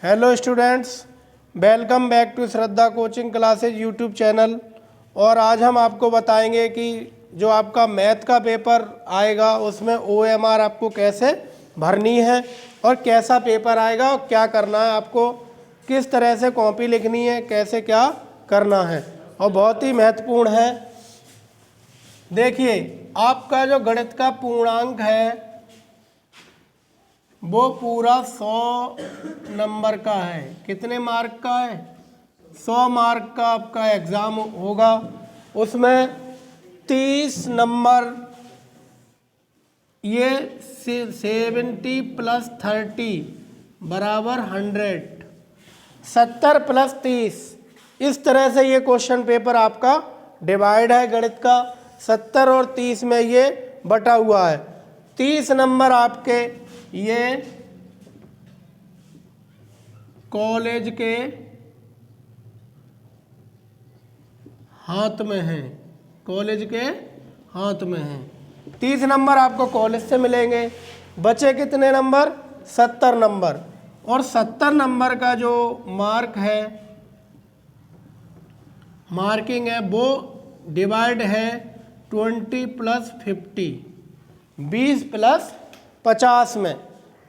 Hello students, welcome back to Shraddha coaching classes YouTube channel. और आज हम आपको बताएंगे कि जो आपका मैथ का पेपर आएगा उसमें OMR आपको कैसे भरनी है और कैसा पेपर आएगा और क्या करना है, आपको किस तरह से कॉपी लिखनी है, कैसे क्या करना है और बहुत ही महत्वपूर्ण है। देखिए, आपका जो गणित का पूर्णांक है वो पूरा 100 नंबर का है। कितने मार्क का है? 100 मार्क का आपका एग्ज़ाम होगा। उसमें 30 नंबर, ये 70 + 30 बराबर 100, 70 + 30, इस तरह से ये क्वेश्चन पेपर आपका डिवाइड है। गणित का 70 और 30 में ये बटा हुआ है। 30 नंबर आपके ये कॉलेज के हाथ में हैं, कॉलेज के हाथ में हैं। 30 नंबर आपको कॉलेज से मिलेंगे। बचे कितने नंबर? 70 नंबर। और 70 नंबर का जो मार्क है, मार्किंग है, वो डिवाइड है 20 + 50, 20 + 50 में।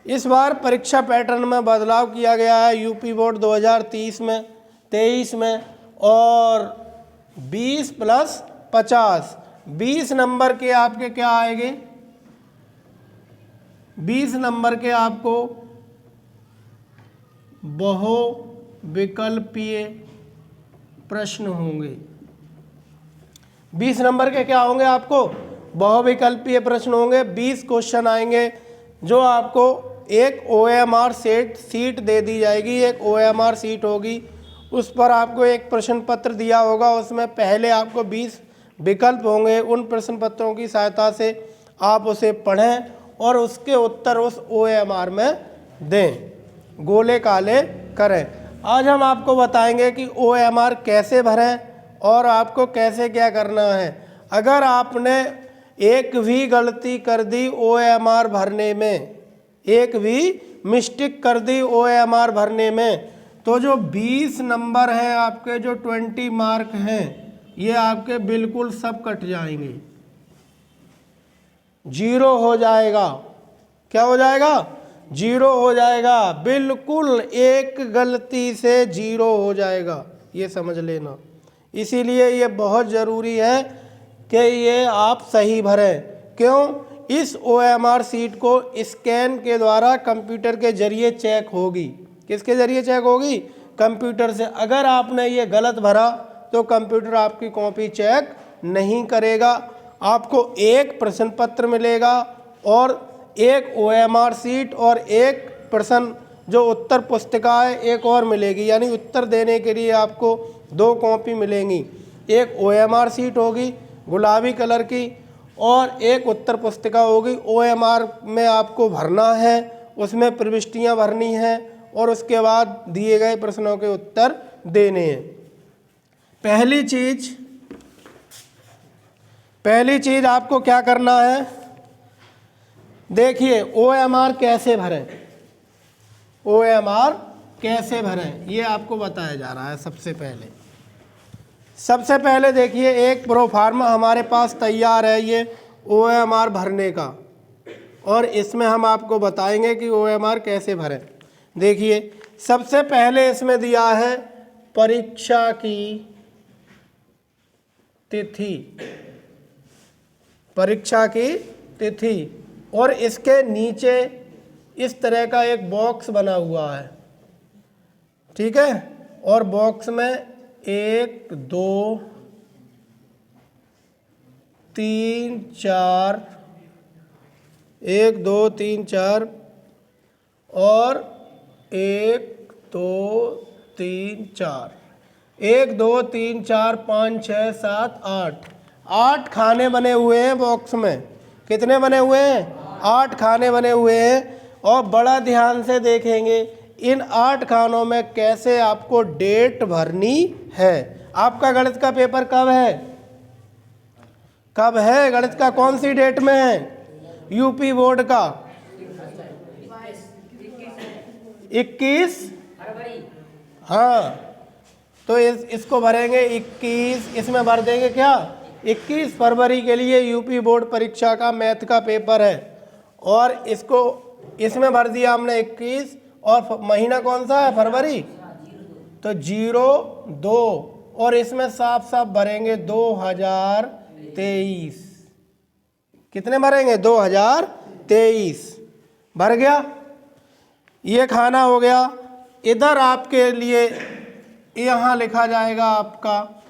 इस बार परीक्षा पैटर्न में बदलाव किया गया है यूपी बोर्ड 2023 में, 23 में, और 20 + 50, 20 नंबर के आपके क्या आएंगे? 20 नंबर के आपको बहुविकल्पीय प्रश्न होंगे। 20 नंबर के क्या होंगे? आपको बहुविकल्पीय प्रश्न होंगे। 20 क्वेश्चन आएंगे जो आपको एक OMR सीट दे दी जाएगी। एक OMR सीट होगी, उस पर आपको एक प्रश्न पत्र दिया होगा। उसमें पहले आपको 20 विकल्प होंगे। उन प्रश्न पत्रों की सहायता से आप उसे पढ़ें और उसके उत्तर उस OMR में दें, गोले काले करें। आज हम आपको बताएंगे कि OMR कैसे भरें और आपको कैसे क्या करना है। अगर आपने एक भी गलती कर दी OMR भरने में, एक भी मिस्टेक कर दी OMR भरने में, तो जो 20 नंबर हैं आपके, जो 20 मार्क हैं, ये आपके बिल्कुल सब कट जाएंगे, 0 हो जाएगा। क्या हो जाएगा? 0 हो जाएगा। बिल्कुल एक गलती से 0 हो जाएगा, ये समझ लेना। इसीलिए ये बहुत ज़रूरी है कि ये आप सही भरें। क्यों? इस OMR सीट को स्कैन के द्वारा कंप्यूटर के जरिए चेक होगी। किसके जरिए चेक होगी? कंप्यूटर से। अगर आपने ये गलत भरा तो कंप्यूटर आपकी कॉपी चेक नहीं करेगा। आपको एक प्रश्न पत्र मिलेगा और एक OMR सीट और एक प्रश्न जो उत्तर पुस्तिका है एक और मिलेगी। यानी उत्तर देने के लिए आपको 2 कॉपी मिलेंगी। एक OMR सीट होगी गुलाबी कलर की और एक उत्तर पुस्तिका होगी। OMR में आपको भरना है, उसमें प्रविष्टियां भरनी हैं और उसके बाद दिए गए प्रश्नों के उत्तर देने हैं। पहली चीज आपको क्या करना है? देखिए, OMR कैसे भरें, OMR कैसे भरें ये आपको बताया जा रहा है। सबसे पहले देखिए, एक प्रोफार्मा हमारे पास तैयार है ये OMR भरने का, और इसमें हम आपको बताएंगे कि OMR कैसे भरें। देखिए, सबसे पहले इसमें दिया है परीक्षा की तिथि, परीक्षा की तिथि, और इसके नीचे इस तरह का एक बॉक्स बना हुआ है, ठीक है। और बॉक्स में 1 2 3 4, 1 2 3 4 और 1 2 3 4, 1 2 3 4 5 6 7 8, 8 खाने बने हुए हैं बॉक्स में। कितने बने हुए हैं? 8 खाने बने हुए हैं। और बड़ा ध्यान से देखेंगे इन 8 खानों में कैसे आपको डेट भरनी है। आपका गणित का पेपर कब है? कब है गणित का? कौन सी डेट में है? यूपी बोर्ड का 21 हाँ, तो इसको भरेंगे 21, इसमें भर देंगे क्या 21 फरवरी के लिए यूपी बोर्ड परीक्षा का मैथ का पेपर है, और इसको इसमें भर दिया हमने 21, और महीना कौन सा है फरवरी, तो 02, और इसमें साफ साफ भरेंगे 2023। कितने भरेंगे 2023, भर गया। ये खाना हो गया। इधर आपके लिए यहाँ लिखा जाएगा आपका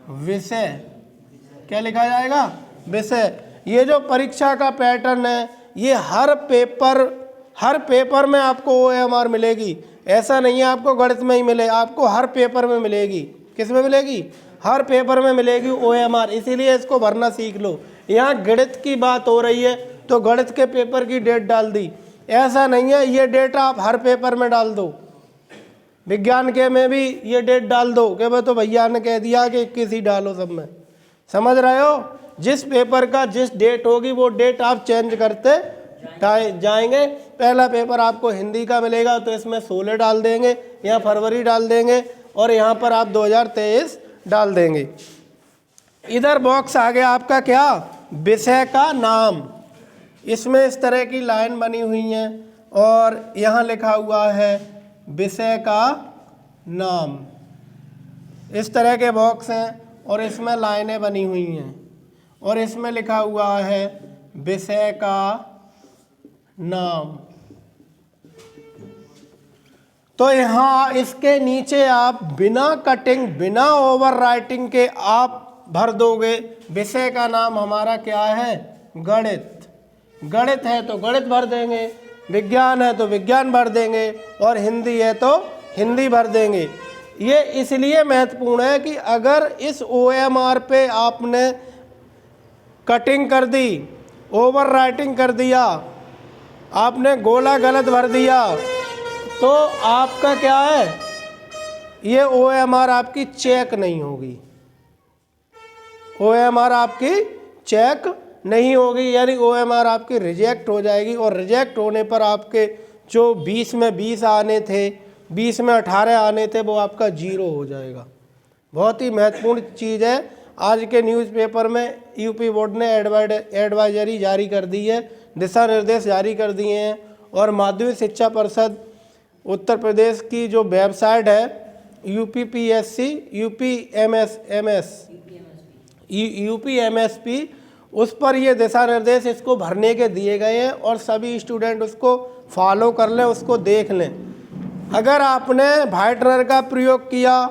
विषय। क्या लिखा जाएगा, विषय। ये जो परीक्षा का पैटर्न है, ये हर पेपर में आपको OMR मिलेगी। ऐसा नहीं है आपको गणित में ही मिले, आपको हर पेपर में मिलेगी। किस में मिलेगी, हर पेपर में मिलेगी OMR। इसीलिए इसको भरना सीख लो। यहाँ गणित की बात हो रही है तो गणित के पेपर की डेट डाल दी, ऐसा नहीं है। ये डेट आप हर पेपर में डाल दो। विज्ञान के में भी ये डेट डाल दो कि भाई तो भैया ने कह दिया कि 21 ही डालो सब में। समझ रहे हो, जिस पेपर का जिस डेट होगी वो डेट आप चेंज करते जाएंगे। पहला पेपर आपको हिंदी का मिलेगा तो इसमें 16 डाल देंगे, यहाँ फरवरी डाल देंगे, और यहाँ पर आप 2023 डाल देंगे। इधर बॉक्स आ गया आपका क्या, विषय का नाम। इसमें इस तरह की लाइन बनी हुई है और यहाँ लिखा हुआ है विषय का नाम। इस तरह के बॉक्स हैं और इसमें लाइनें बनी हुई हैं, और इसमें लिखा हुआ है विषय का नाम। तो यहाँ इसके नीचे आप बिना कटिंग, बिना ओवरराइटिंग के आप भर दोगे। विषय का नाम हमारा क्या है, गणित। गणित है तो गणित भर देंगे, विज्ञान है तो विज्ञान भर देंगे, और हिंदी है तो हिंदी भर देंगे। ये इसलिए महत्वपूर्ण है कि अगर इस OMR पे आपने कटिंग कर दी, ओवरराइटिंग कर दिया, आपने गोला गलत भर दिया, तो आपका क्या है, ये OMR आपकी चेक नहीं होगी। OMR आपकी चेक नहीं होगी, यानी OMR आपकी रिजेक्ट हो जाएगी। और रिजेक्ट होने पर आपके जो 20 में 20 आने थे, 20 में 18 आने थे, वो आपका 0 हो जाएगा। बहुत ही महत्वपूर्ण चीज़ है। आज के न्यूज़पेपर में यूपी बोर्ड ने एडवाइजरी जारी कर दी है, दिशा निर्देश जारी कर दिए हैं। और माध्यमिक शिक्षा परिषद उत्तर प्रदेश की जो वेबसाइट है UPPSC UPMSP, उस पर ये दिशा निर्देश इसको भरने के दिए गए हैं, और सभी स्टूडेंट उसको फॉलो कर लें, उसको देख लें। अगर आपने व्हाइटनर का प्रयोग किया,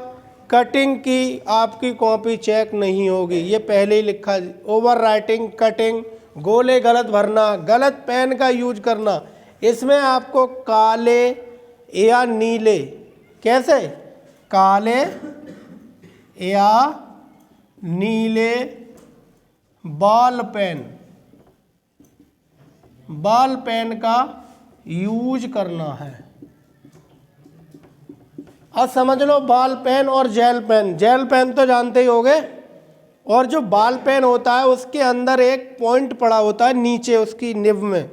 कटिंग की, आपकी कॉपी चेक नहीं होगी। ये पहले ही लिखा, ओवर राइटिंग, कटिंग, गोले गलत भरना, गलत पेन का यूज करना, इसमें आपको काले या नीले, कैसे, काले या नीले बॉल पेन का यूज करना है। अब समझ लो, बॉल पेन और जेल पेन तो जानते ही होगे। और जो बॉल पेन होता है उसके अंदर एक पॉइंट पड़ा होता है नीचे उसकी निब में,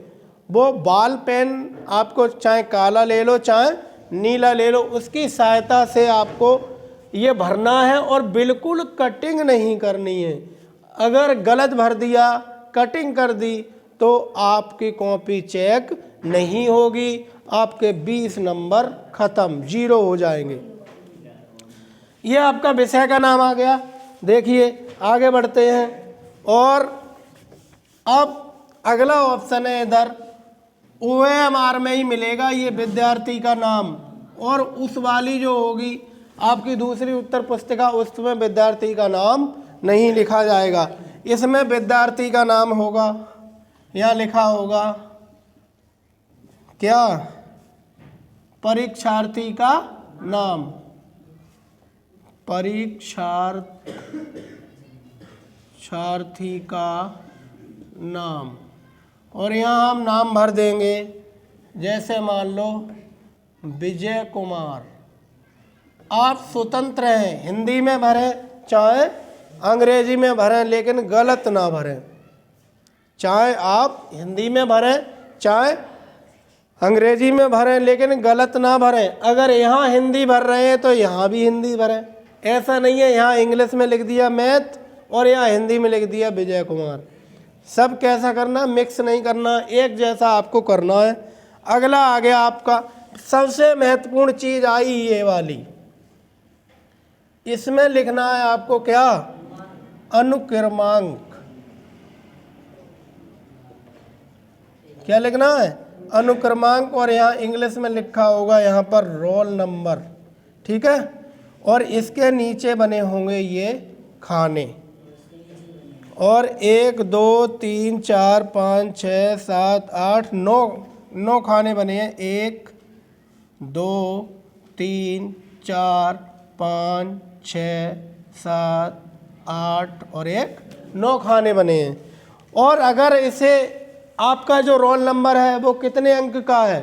वो बॉल पेन आपको चाहे काला ले लो चाहे नीला ले लो, उसकी सहायता से आपको ये भरना है, और बिल्कुल कटिंग नहीं करनी है। अगर गलत भर दिया, कटिंग कर दी, तो आपकी कॉपी चेक नहीं होगी, आपके 20 नंबर खत्म, 0 हो जाएंगे। ये आपका विषय का नाम आ गया। देखिए आगे बढ़ते हैं, और अब अगला ऑप्शन है इधर OMR में ही मिलेगा ये विद्यार्थी का नाम, और उस वाली जो होगी आपकी दूसरी उत्तर पुस्तिका, उसमें विद्यार्थी का नाम नहीं लिखा जाएगा। इसमें विद्यार्थी का नाम होगा, यहाँ लिखा होगा क्या, परीक्षार्थी का नाम, परीक्षार्थी का नाम। और यहाँ हम नाम भर देंगे, जैसे मान लो विजय कुमार। आप स्वतंत्र हैं, हिंदी में भरें चाहे अंग्रेजी में भरें, लेकिन गलत ना भरें। चाहे आप हिंदी में भरें चाहे अंग्रेजी में भरें, लेकिन गलत ना भरें। अगर यहाँ हिंदी भर रहे हैं तो यहाँ भी हिंदी भरें। ऐसा नहीं है यहाँ इंग्लिश में लिख दिया मैथ और यहाँ हिंदी में लिख दिया विजय कुमार। सब कैसा करना, मिक्स नहीं करना, एक जैसा आपको करना है। अगला आ गया आपका सबसे महत्वपूर्ण चीज आई ये वाली, इसमें लिखना है आपको क्या, अनुक्रमांक। क्या लिखना है, अनुक्रमांक। और यहाँ इंग्लिश में लिखा होगा यहाँ पर रोल नंबर, ठीक है। और इसके नीचे बने होंगे ये खाने, और 1 2 3 4 5 6 7 8 9 खाने बने हैं। 1 2 3 4 5 6 7 8 और 1 9 खाने बने हैं। और अगर इसे आपका जो रोल नंबर है वो कितने अंक का है,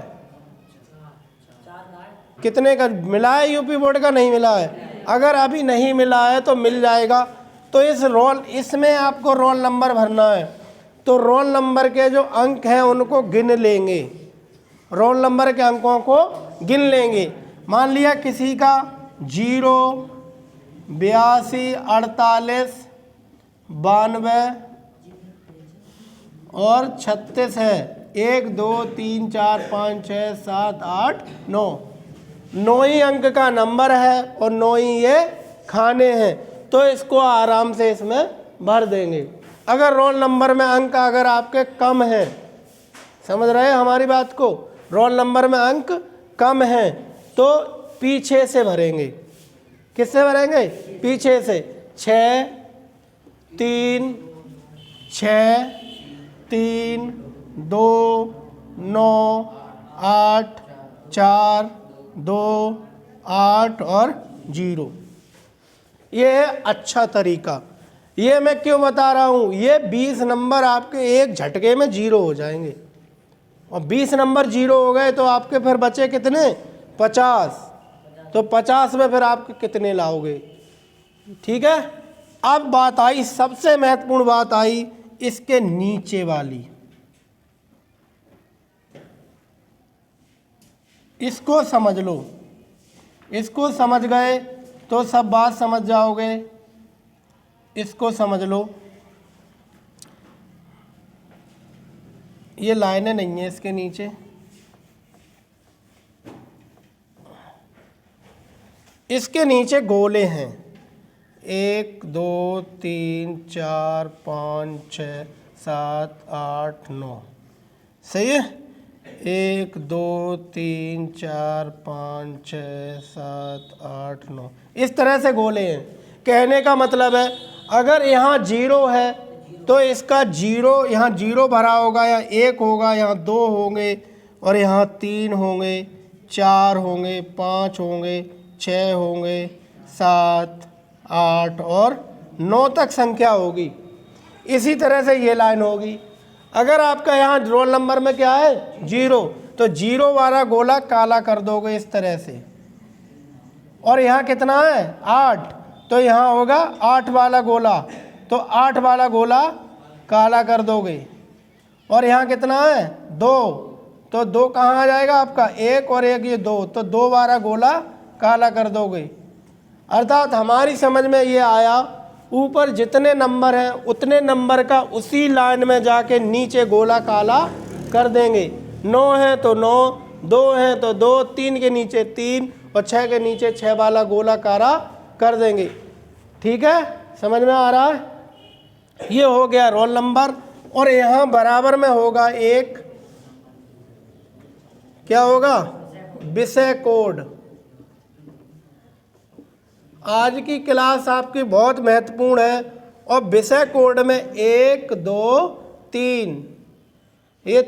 कितने का मिला है यूपी बोर्ड का, नहीं मिला है। अगर अभी नहीं मिला है तो मिल जाएगा। तो इसमें आपको रोल नंबर भरना है। तो रोल नंबर के जो अंक हैं उनको गिन लेंगे, रोल नंबर के अंकों को गिन लेंगे। मान लिया किसी का 0 82 48 92 और 36 है। 1 2 3 4 5 6 7 8 9 ही अंक का नंबर है और 9 ही ये खाने हैं। तो इसको आराम से इसमें भर देंगे। अगर रोल नंबर में अंक अगर आपके कम हैं, समझ रहे हैं हमारी बात को, रोल नंबर में अंक कम हैं तो पीछे से भरेंगे। किससे भरेंगे, पीछे से। 6 3 6 3 2 9 8 4 2 8 और 0। ये है अच्छा तरीका। ये मैं क्यों बता रहा हूँ, ये 20 नंबर आपके एक झटके में 0 हो जाएंगे। और 20 नंबर 0 हो गए तो आपके फिर बचे कितने, 50। तो 50 में फिर आपके कितने लाओगे, ठीक है। अब बात आई, सबसे महत्वपूर्ण बात आई इसके नीचे वाली। इसको समझ लो, इसको समझ गए तो सब बात समझ जाओगे। इसको समझ लो, ये लाइनें नहीं है इसके नीचे, इसके नीचे गोले हैं। 1 2 3 4 5 6 7 8 9, सही है। 1 2 3 4 5 6 7 8 9, इस तरह से गोले हैं। कहने का मतलब है अगर यहाँ 0 है तो इसका 0 यहाँ 0 भरा होगा, या 1 होगा, यहाँ 2 होंगे और यहाँ 3 होंगे, 4 होंगे, 5 होंगे, 6 होंगे, 7 8 और 9 तक संख्या होगी। इसी तरह से ये लाइन होगी। अगर आपका यहाँ रोल नंबर में क्या है 0, तो 0 वाला गोला काला कर दोगे इस तरह से। और यहाँ कितना है 8, तो यहाँ होगा 8 वाला गोला, तो 8 वाला गोला काला कर दोगे। और यहाँ कितना है 2, तो 2 कहाँ आ जाएगा आपका, 1 और 1 ये 2, तो 2 वाला गोला काला कर दोगे। अर्थात हमारी समझ में ये आया, ऊपर जितने नंबर हैं उतने नंबर का उसी लाइन में जाके नीचे गोला काला कर देंगे। 9 है तो 9, 2 है तो 2, 3 के नीचे 3 और 6 के नीचे 6 वाला गोला काला कर देंगे। ठीक है, समझ में आ रहा है। ये हो गया रोल नंबर। और यहाँ बराबर में होगा एक, क्या होगा, विषय कोड। आज की क्लास आपकी बहुत महत्वपूर्ण है। और विषय कोड में 1 2 3, ये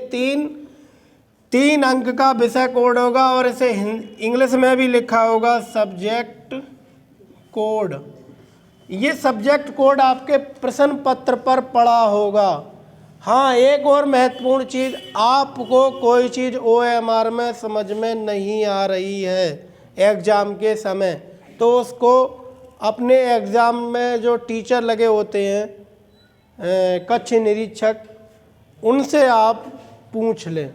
तीन अंक का विषय कोड होगा। और इसे इंग्लिश में भी लिखा होगा सब्जेक्ट कोड। ये सब्जेक्ट कोड आपके प्रश्न पत्र पर पड़ा होगा। हाँ, एक और महत्वपूर्ण चीज़, आपको कोई चीज़ OMR में समझ में नहीं आ रही है एग्ज़ाम के समय, तो उसको अपने एग्ज़ाम में जो टीचर लगे होते हैं कक्ष निरीक्षक, उनसे आप पूछ लें।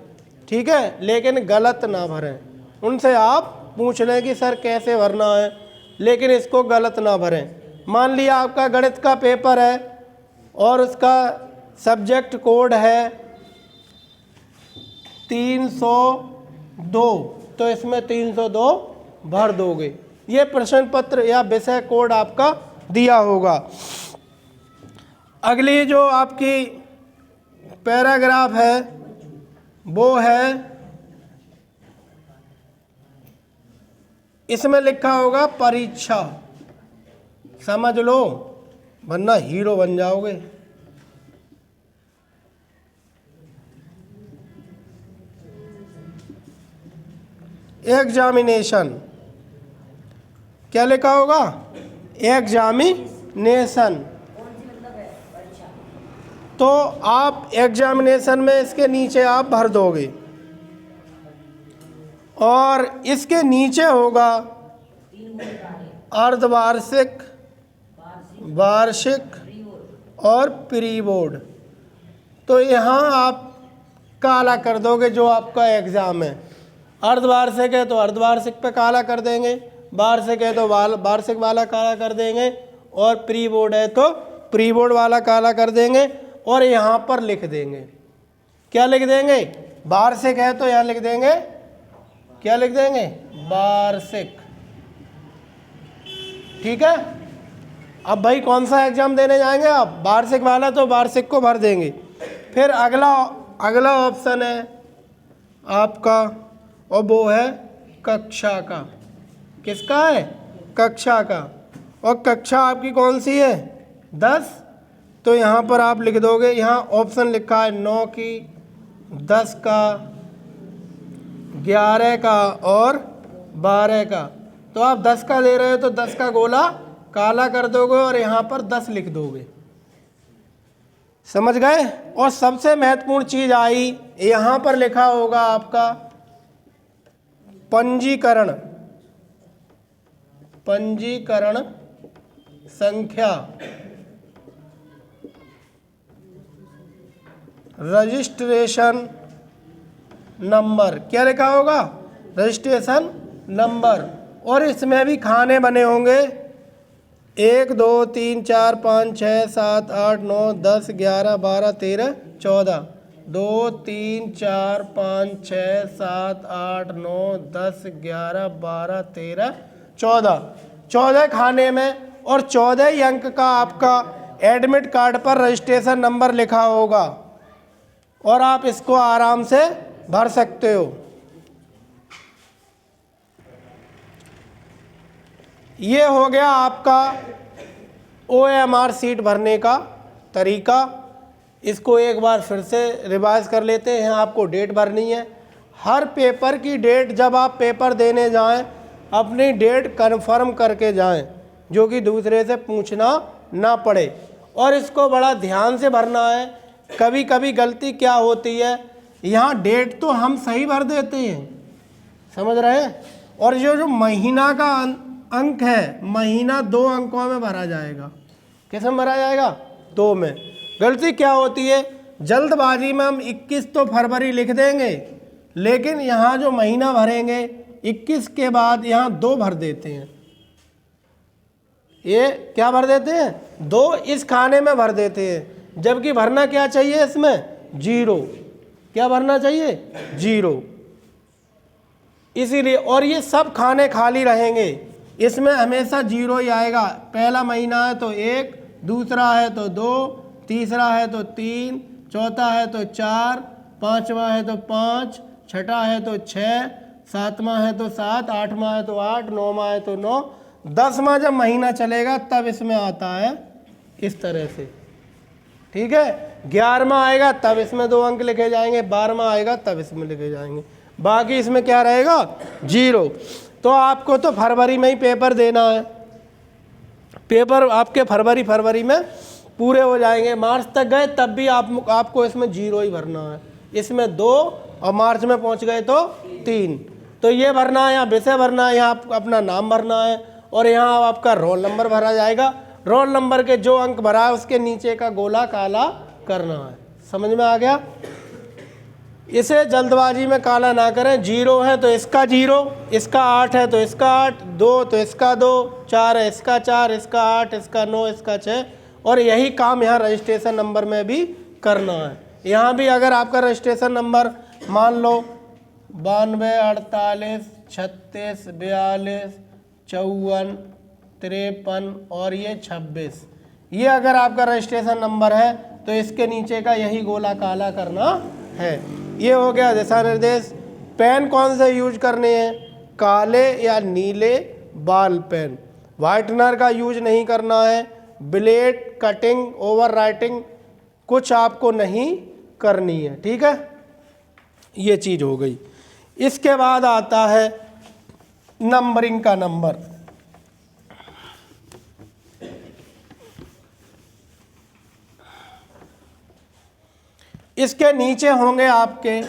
ठीक है, लेकिन गलत ना भरें। उनसे आप पूछ लें कि सर कैसे भरना है, लेकिन इसको गलत ना भरें। मान लिया आपका गणित का पेपर है और उसका सब्जेक्ट कोड है 302, तो इसमें 302 भर दोगे। ये प्रश्न पत्र या विषय कोड आपका दिया होगा। अगली जो आपकी पैराग्राफ है वो है, इसमें लिखा होगा परीक्षा। समझ लो वरना हीरो बन जाओगे। एग्जामिनेशन, क्या लिखा होगा? एग्जामिनेशन। तो आप एग्जामिनेशन में इसके नीचे आप भर दोगे और इसके नीचे होगा अर्धवार्षिक, वार्षिक और प्री बोर्ड। तो यहाँ आप काला कर दोगे जो आपका एग्ज़ाम है। अर्धवार्षिक है तो अर्धवार्षिक पे काला कर देंगे, वार्षिक है तो वार्षिक वाला काला कर देंगे, और प्री बोर्ड है तो प्री बोर्ड वाला काला कर देंगे। और यहाँ पर लिख देंगे, क्या लिख देंगे? वार्षिक है तो यहाँ लिख देंगे, क्या लिख देंगे? वार्षिक। ठीक है। अब भाई कौन सा एग्जाम देने जाएंगे आप? वार्षिक वाला, तो वार्षिक को भर देंगे। फिर अगला ऑप्शन है आपका, और वो है कक्षा का। किसका है? कक्षा का। और कक्षा आपकी कौन सी है? 10। तो यहाँ पर आप लिख दोगे, यहाँ ऑप्शन लिखा है 9 की, 10 का, 11 का और 12 का। तो आप 10 का ले रहे हो तो 10 का गोला काला कर दोगे और यहाँ पर 10 लिख दोगे। समझ गए? और सबसे महत्वपूर्ण चीज आई, यहाँ पर लिखा होगा आपका पंजीकरण, पंजीकरण संख्या, रजिस्ट्रेशन नंबर। क्या लिखा होगा? Registration number. और इसमें भी खाने बने होंगे 1 2 3 4 5 6 7 8 9 10 11 12 13 14। 2 3 4 5 6 7 8 9 10 11 12 13 14। 14 खाने में, और 14 ही अंक का आपका एडमिट कार्ड पर रजिस्ट्रेशन नंबर लिखा होगा, और आप इसको आराम से भर सकते हो। ये हो गया आपका OMR सीट भरने का तरीका। इसको एक बार फिर से रिवाइज कर लेते हैं। आपको डेट भरनी है, हर पेपर की डेट। जब आप पेपर देने जाएं अपनी डेट कन्फर्म करके जाएं, जो कि दूसरे से पूछना ना पड़े। और इसको बड़ा ध्यान से भरना है। कभी कभी गलती क्या होती है, यहाँ डेट तो हम सही भर देते हैं, समझ रहे हैं, और जो महीना का अंक है, महीना 2 अंकों में भरा जाएगा। किस में भरा जाएगा? 2 में। गलती क्या होती है, जल्दबाजी में हम 21 तो फरवरी लिख देंगे, लेकिन यहाँ जो महीना भरेंगे 21 के बाद यहाँ 2 भर देते हैं। ये क्या भर देते हैं? 2 इस खाने में भर देते हैं, जबकि भरना क्या चाहिए इसमें? 0। क्या भरना चाहिए? 0। इसीलिए, और ये सब खाने खाली रहेंगे, इसमें हमेशा 0 ही आएगा। पहला महीना है तो 1, दूसरा है तो 2, तीसरा है तो 3, चौथा है तो 4, पांचवा है तो 5, छठा है तो 6, सातवां है तो 7, आठवां है तो 8, नौवां है तो 9, 10वां जब महीना चलेगा तब इसमें आता है इस तरह से। ठीक है। 11वां आएगा तब इसमें 2 अंक लिखे जाएंगे, 12वां आएगा तब इसमें लिखे जाएंगे, बाकी इसमें क्या रहेगा? 0। तो आपको तो फरवरी में ही पेपर देना है। पेपर आपके फरवरी में पूरे हो जाएंगे। मार्च तक गए तब भी आपको इसमें 0 ही भरना है। इसमें 2 और मार्च में पहुंच गए तो 3। तो ये भरना है, यहाँ विषय भरना है, यहाँ अपना नाम भरना है, और यहाँ आपका रोल नंबर भरा जाएगा। रोल नंबर के जो अंक भरा है उसके नीचे का गोला काला करना है। समझ में आ गया? इसे जल्दबाजी में काला ना करें। 0 है तो इसका 0, इसका 8 है तो इसका 8, 2 तो इसका 2, 4 है इसका 4, इसका 8, इसका 9, इसका 6। और यही काम यहाँ रजिस्ट्रेशन नंबर में भी करना है। यहाँ भी अगर आपका रजिस्ट्रेशन नंबर मान लो 92, 48, 36, 42, 54, 53 और ये 26, ये अगर आपका रजिस्ट्रेशन नंबर है तो इसके नीचे का यही गोला काला करना है। ये हो गया दिशा निर्देश। पेन कौन से यूज करने हैं? काले या नीले बाल पेन। वाइटनर का यूज नहीं करना है। ब्लेड, कटिंग, ओवर राइटिंग कुछ आपको नहीं करनी है, ठीक है। ये चीज़ हो गई। इसके बाद आता है नंबरिंग का नंबर। इसके नीचे होंगे आपके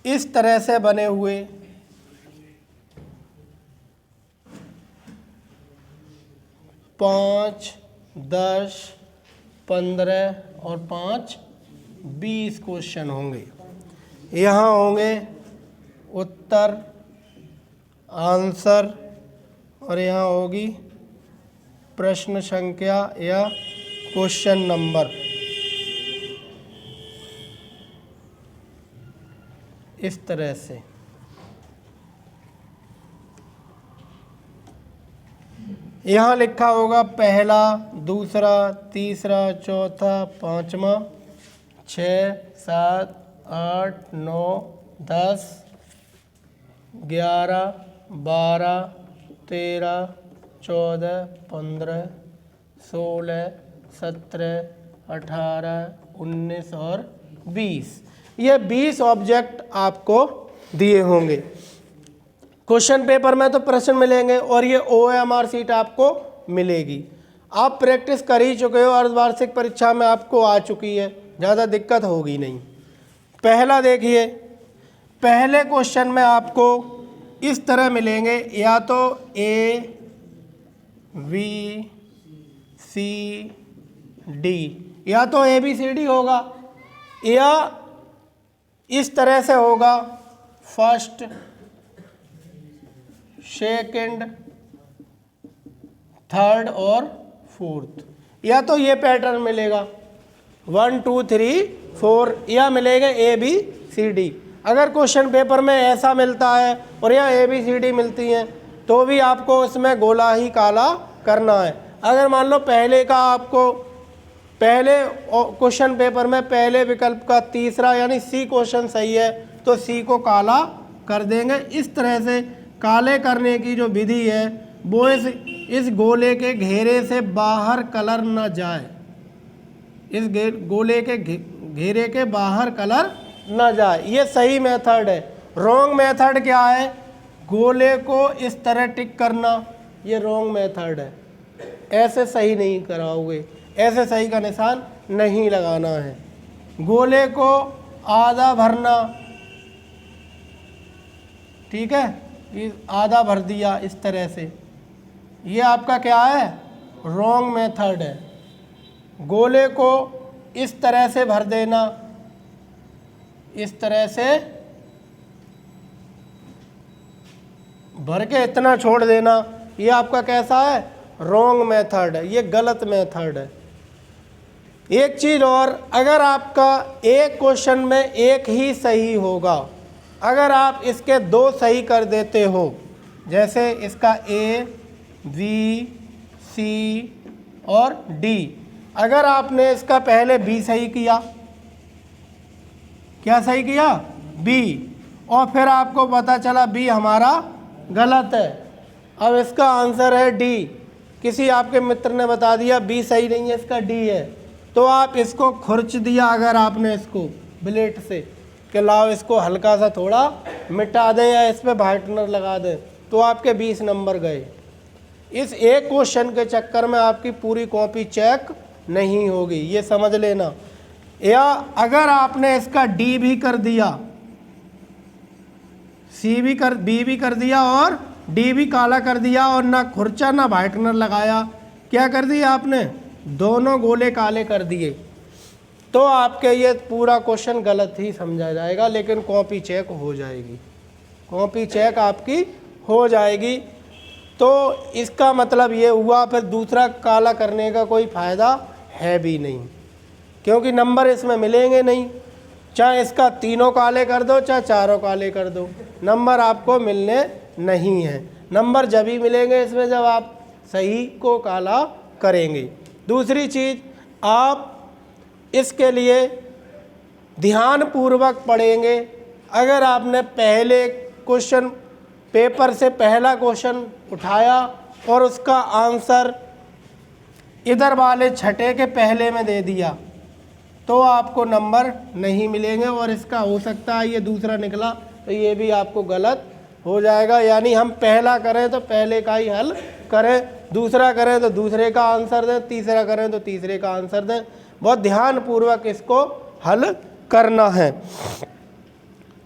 इस तरह से बने हुए 5, 10, 15 और 5, 20 क्वेश्चन होंगे। यहाँ होंगे उत्तर, आंसर, और यहाँ होगी प्रश्न संख्या या क्वेश्चन नंबर। इस तरह से यहाँ लिखा होगा पहला, दूसरा, तीसरा, चौथा, पांचवा, 6, 7, 8, 9, 10, 11, 12, 13, 14, 15, 16, 17, 18, 19 और 20। ये 20 ऑब्जेक्ट आपको दिए होंगे। क्वेश्चन पेपर में तो प्रश्न मिलेंगे और ये OMR सीट आपको मिलेगी। आप प्रैक्टिस कर ही चुके हो, अर्धवार्षिक परीक्षा में आपको आ चुकी है, ज़्यादा दिक्कत होगी नहीं। पहला देखिए, पहले क्वेश्चन में आपको इस तरह मिलेंगे, या तो A, B, C, D, या तो ABCD होगा, या इस तरह से होगा फर्स्ट, सेकंड, थर्ड और फोर्थ, या तो ये पैटर्न मिलेगा 1 2 3 4, या मिलेगा ABCD। अगर क्वेश्चन पेपर में ऐसा मिलता है और यहाँ ABCD मिलती हैं तो भी आपको इसमें गोला ही काला करना है। अगर मान लो पहले का आपको पहले क्वेश्चन पेपर में पहले विकल्प का तीसरा यानी C क्वेश्चन सही है तो C को काला कर देंगे। इस तरह से काले करने की जो विधि है वो इस गोले के घेरे से बाहर कलर न जाए, इस गोले के घेरे के बाहर कलर न जाए, ये सही मेथड है। रॉन्ग मेथड क्या है? गोले को इस तरह टिक करना, ये रॉन्ग मेथड है। ऐसे सही नहीं कराओगे, ऐसे सही का निशान नहीं लगाना है। गोले को आधा भरना, ठीक है, ये आधा भर दिया इस तरह से, ये आपका क्या है? रॉन्ग मेथड है। गोले को इस तरह से भर देना, इस तरह से भर के इतना छोड़ देना, ये आपका कैसा है? रॉन्ग मेथड है, ये गलत मेथड है। एक चीज़ और, अगर आपका एक क्वेश्चन में एक ही सही होगा, अगर आप इसके 2 सही कर देते हो, जैसे इसका A, B, C और D, अगर आपने इसका पहले B सही किया, क्या सही किया? B, और फिर आपको पता चला B हमारा गलत है, अब इसका आंसर है D, किसी आपके मित्र ने बता दिया B सही नहीं है, इसका D है, तो आप इसको खुरच दिया अगर आपने इसको ब्लेड से कि लाओ इसको हल्का सा थोड़ा मिटा दें या इस पर वाइटनर लगा दें, तो आपके 20 नंबर गए। इस एक क्वेश्चन के चक्कर में आपकी पूरी कॉपी चेक नहीं होगी, ये समझ लेना। या अगर आपने इसका D भी कर दिया, B भी कर दिया और D भी काला कर दिया और ना खुरचा ना वाइटनर लगाया, क्या कर दिया आपने? दोनों गोले काले कर दिए, तो आपके ये पूरा क्वेश्चन गलत ही समझा जाएगा, लेकिन कॉपी चेक हो जाएगी, कॉपी चेक आपकी हो जाएगी। तो इसका मतलब ये हुआ फिर दूसरा काला करने का कोई फ़ायदा है भी नहीं, क्योंकि नंबर इसमें मिलेंगे नहीं। चाहे इसका तीनों काले कर दो चाहे चारों काले कर दो, नंबर आपको मिलने नहीं है। नंबर जब ही मिलेंगे इसमें जब आप सही को काला करेंगे। दूसरी चीज़, आप इसके लिए ध्यानपूर्वक पढ़ेंगे। अगर आपने पहले क्वेश्चन पेपर से पहला क्वेश्चन उठाया और उसका आंसर इधर वाले छठे के पहले में दे दिया तो आपको नंबर नहीं मिलेंगे, और इसका हो सकता है ये दूसरा निकला तो ये भी आपको गलत हो जाएगा। यानी हम पहला करें तो पहले का ही हल करें, दूसरा करें तो दूसरे का आंसर दें, तीसरा करें तो तीसरे का आंसर दें। बहुत ध्यानपूर्वक इसको हल करना है।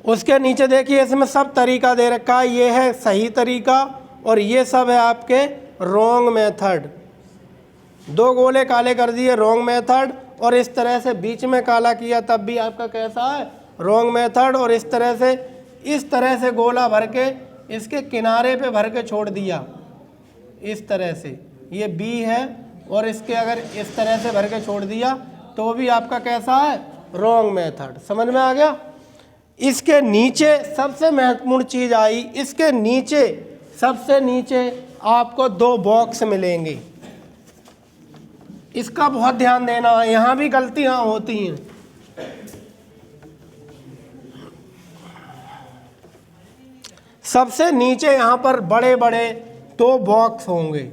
उसके नीचे देखिए इसमें सब तरीका दे रखा है, ये है सही तरीका और ये सब है आपके रॉन्ग मेथड। 2 गोले काले कर दिए रॉन्ग मेथड, और इस तरह से बीच में काला किया तब भी आपका कैसा है, रॉन्ग मेथड। और इस तरह से गोला भर के इसके किनारे पे भर के छोड़ दिया, इस तरह से ये बी है, और इसके अगर इस तरह से भर के छोड़ दिया तो भी आपका कैसा है, रॉन्ग मेथड। समझ में आ गया। इसके नीचे सबसे महत्वपूर्ण चीज़ आई, इसके नीचे सबसे नीचे आपको 2 बॉक्स मिलेंगे, इसका बहुत ध्यान देना है, यहाँ भी गलतियाँ होती हैं। सबसे नीचे यहाँ पर बड़े बड़े 2 बॉक्स होंगे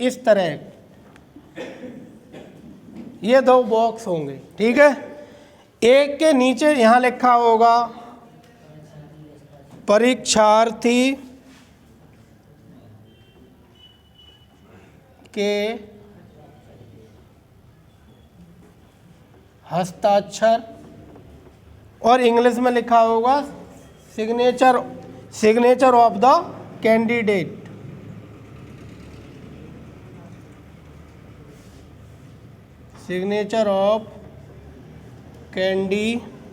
इस तरह, ये 2 बॉक्स होंगे, ठीक है। एक के नीचे यहाँ लिखा होगा परीक्षार्थी के हस्ताक्षर, और इंग्लिश में लिखा होगा signature of the candidate. Signature of candidate.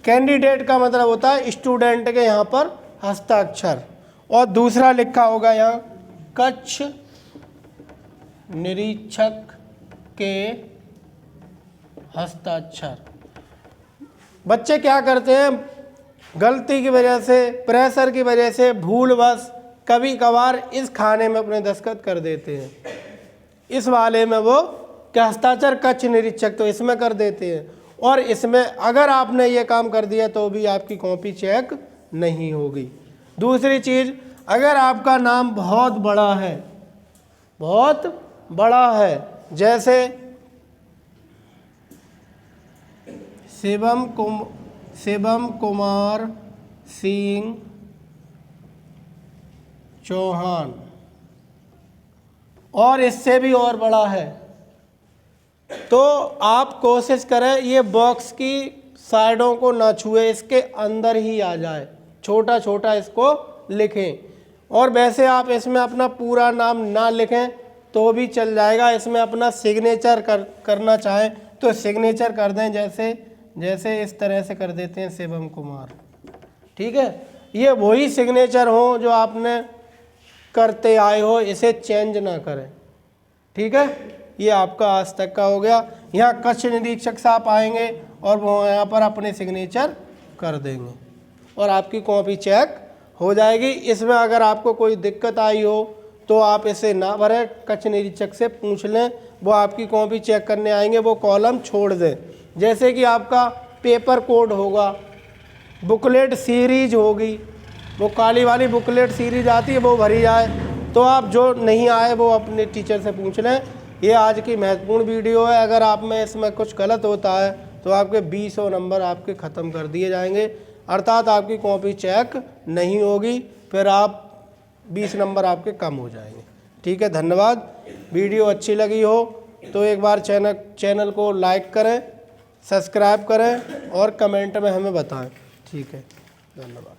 Candidate का मतलब होता है स्टूडेंट के यहाँ पर हस्ताक्षर, और दूसरा लिखा होगा यहाँ कक्ष निरीक्षक के हस्ताक्षर। बच्चे क्या करते हैं, गलती की वजह से, प्रेशर की वजह से, भूलवश कभी कभार इस खाने में अपने दस्तखत कर देते हैं, इस वाले में वो क्या हस्ताक्षर कक्ष निरीक्षक, तो इसमें कर देते हैं। और इसमें अगर आपने ये काम कर दिया तो भी आपकी कॉपी चेक नहीं होगी। दूसरी चीज़, अगर आपका नाम बहुत बड़ा है, बहुत बड़ा है, जैसे शिवम कुमार सिंह चौहान, और इससे भी और बड़ा है, तो आप कोशिश करें ये बॉक्स की साइडों को ना छुए, इसके अंदर ही आ जाए, छोटा छोटा इसको लिखें। और वैसे आप इसमें अपना पूरा नाम ना लिखें तो भी चल जाएगा, इसमें अपना सिग्नेचर करना चाहें तो सिग्नेचर कर दें, जैसे इस तरह से कर देते हैं शिवम कुमार, ठीक है। ये वही सिग्नेचर हो जो आपने करते आए हो, इसे चेंज ना करें, ठीक है। ये आपका आज तक का हो गया। यहाँ कक्ष निरीक्षक साहब आएंगे और वो यहाँ पर अपने सिग्नेचर कर देंगे और आपकी कॉपी चेक हो जाएगी। इसमें अगर आपको कोई दिक्कत आई हो तो आप इसे ना भरें, कक्ष निरीक्षक से पूछ लें, वो आपकी कॉपी चेक करने आएंगे, वो कॉलम छोड़ दें। जैसे कि आपका पेपर कोड होगा, बुकलेट सीरीज होगी, वो काली वाली बुकलेट सीरीज आती है, वो भरी जाए, तो आप जो नहीं आए वो अपने टीचर से पूछ लें। ये आज की महत्वपूर्ण वीडियो है। अगर आप में इसमें कुछ गलत होता है तो आपके 20 नंबर आपके ख़त्म कर दिए जाएंगे, अर्थात आपकी कॉपी चेक नहीं होगी, फिर आप 20 नंबर आपके कम हो जाएंगे, ठीक है। धन्यवाद। वीडियो अच्छी लगी हो तो एक बार चैनल को लाइक करें, सब्सक्राइब करें और कमेंट में हमें बताएं, ठीक है। धन्यवाद।